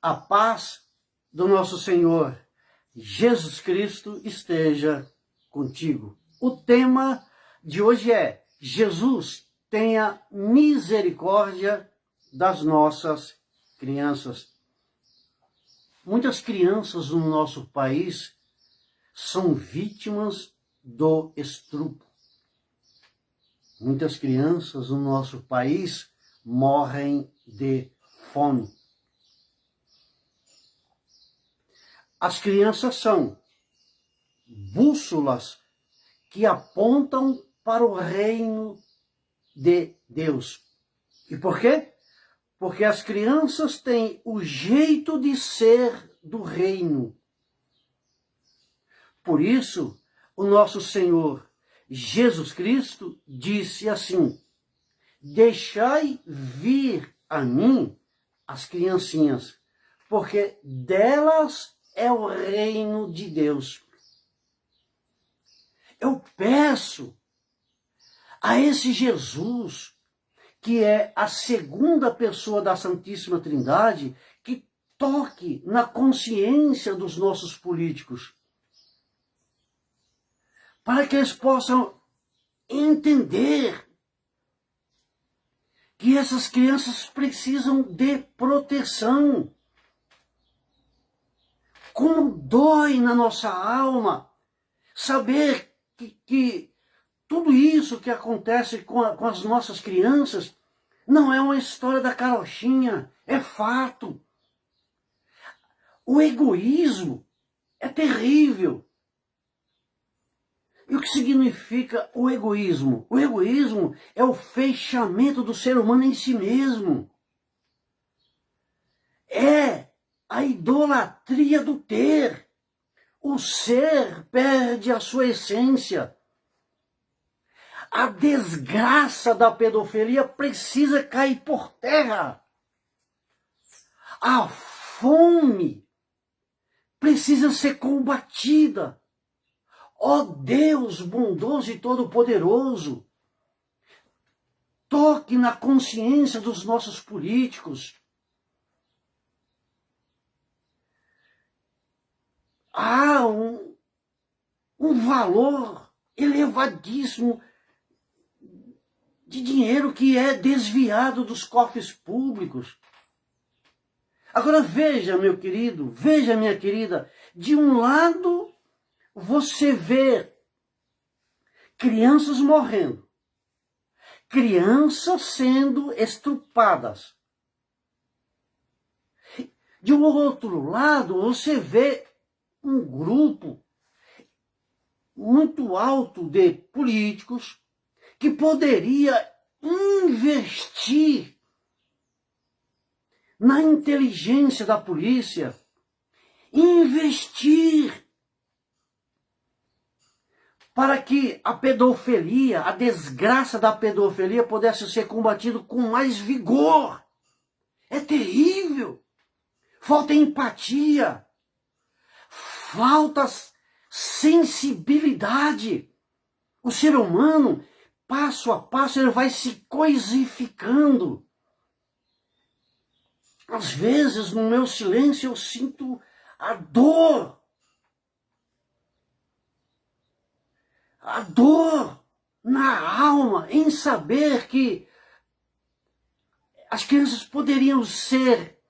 A paz do nosso Senhor Jesus Cristo esteja contigo. O tema de hoje é: Jesus, tenha misericórdia das nossas crianças. Muitas crianças no nosso país são vítimas do estupro. Muitas crianças no nosso país morrem de fome. As crianças são bússolas que apontam para o reino de Deus. E por quê? Porque as crianças têm o jeito de ser do reino. Por isso, o nosso Senhor Jesus Cristo disse assim: deixai vir a mim as criancinhas, porque delas é o reino de Deus. Eu peço a esse Jesus, que é a segunda pessoa da Santíssima Trindade, que toque na consciência dos nossos políticos, para que eles possam entender que essas crianças precisam de proteção. Como dói na nossa alma saber que tudo isso que acontece com as nossas crianças não é uma história da carochinha, é fato. O egoísmo é terrível. E o que significa o egoísmo? O egoísmo é o fechamento do ser humano em si mesmo. É a idolatria do ter. O ser perde a sua essência. A desgraça da pedofilia precisa cair por terra. A fome precisa ser combatida. Ó Deus bondoso e todo-poderoso, toque na consciência dos nossos políticos. Há um valor elevadíssimo de dinheiro que é desviado dos cofres públicos. Agora veja, meu querido, veja, minha querida, de um lado você vê crianças morrendo, crianças sendo estupradas. De um outro lado, você vê um grupo muito alto de políticos que poderia investir na inteligência da polícia, investir para que a pedofilia, a desgraça da pedofilia pudesse ser combatido com mais vigor. É terrível. Falta empatia. Falta sensibilidade. O ser humano, passo a passo, ele vai se coisificando. Às vezes, no meu silêncio, eu sinto a dor. A dor na alma em saber que as crianças poderiam ser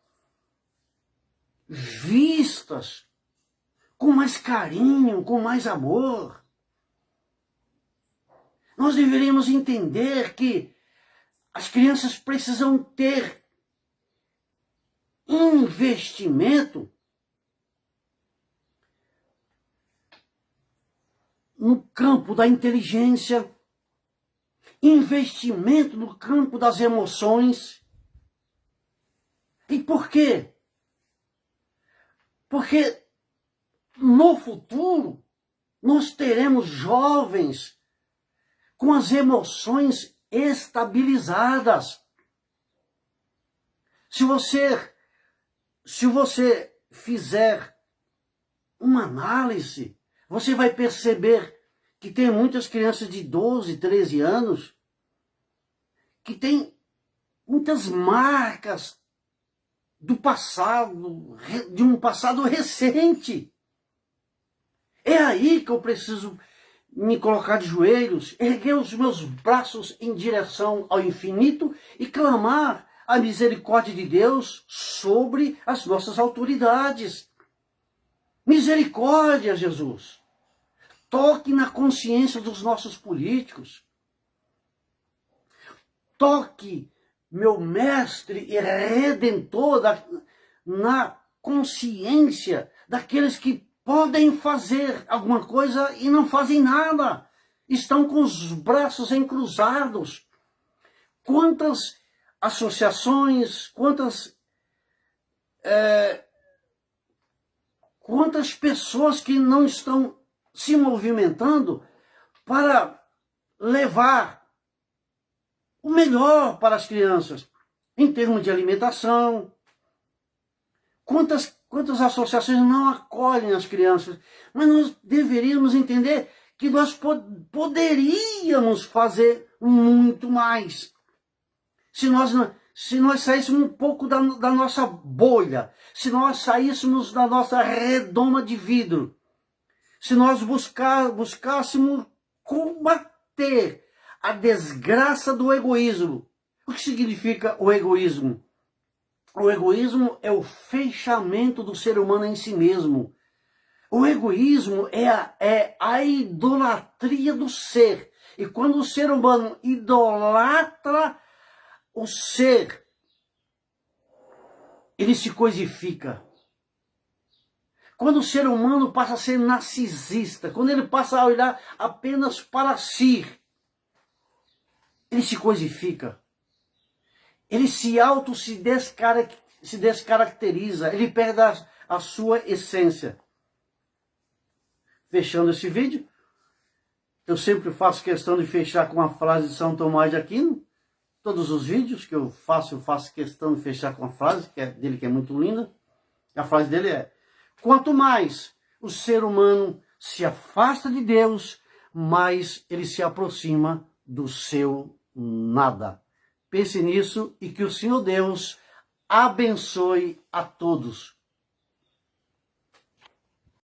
vistas com mais carinho, com mais amor. Nós deveríamos entender que as crianças precisam ter investimento no campo da inteligência, investimento no campo das emoções. E por quê? Porque no futuro nós teremos jovens com as emoções estabilizadas. Se você fizer uma análise, você vai perceber que tem muitas crianças de 12, 13 anos que têm muitas marcas do passado, de um passado recente. É aí que eu preciso me colocar de joelhos, erguer os meus braços em direção ao infinito e clamar a misericórdia de Deus sobre as nossas autoridades. Misericórdia, Jesus. Toque na consciência dos nossos políticos. Toque, meu mestre e redentor, na consciência daqueles que podem fazer alguma coisa e não fazem nada. Estão com os braços encruzados. Quantas associações, quantas pessoas que não estão se movimentando para levar o melhor para as crianças, em termos de alimentação. Quantas associações não acolhem as crianças? Mas nós deveríamos entender que nós poderíamos fazer muito mais. Se nós saíssemos um pouco da nossa bolha, se nós saíssemos da nossa redoma de vidro, se nós buscássemos combater a desgraça do egoísmo. O que significa o egoísmo? O egoísmo é o fechamento do ser humano em si mesmo. O egoísmo é a idolatria do ser. E quando o ser humano idolatra o ser, ele se coisifica. Quando o ser humano passa a ser narcisista, quando ele passa a olhar apenas para si, ele se coisifica. Ele se descaracteriza, ele perde a sua essência. Fechando esse vídeo, eu sempre faço questão de fechar com a frase de São Tomás de Aquino. Todos os vídeos que eu faço questão de fechar com a frase dele, que é muito linda. A frase dele é: quanto mais o ser humano se afasta de Deus, mais ele se aproxima do seu nada. Pense nisso e que o Senhor Deus abençoe a todos.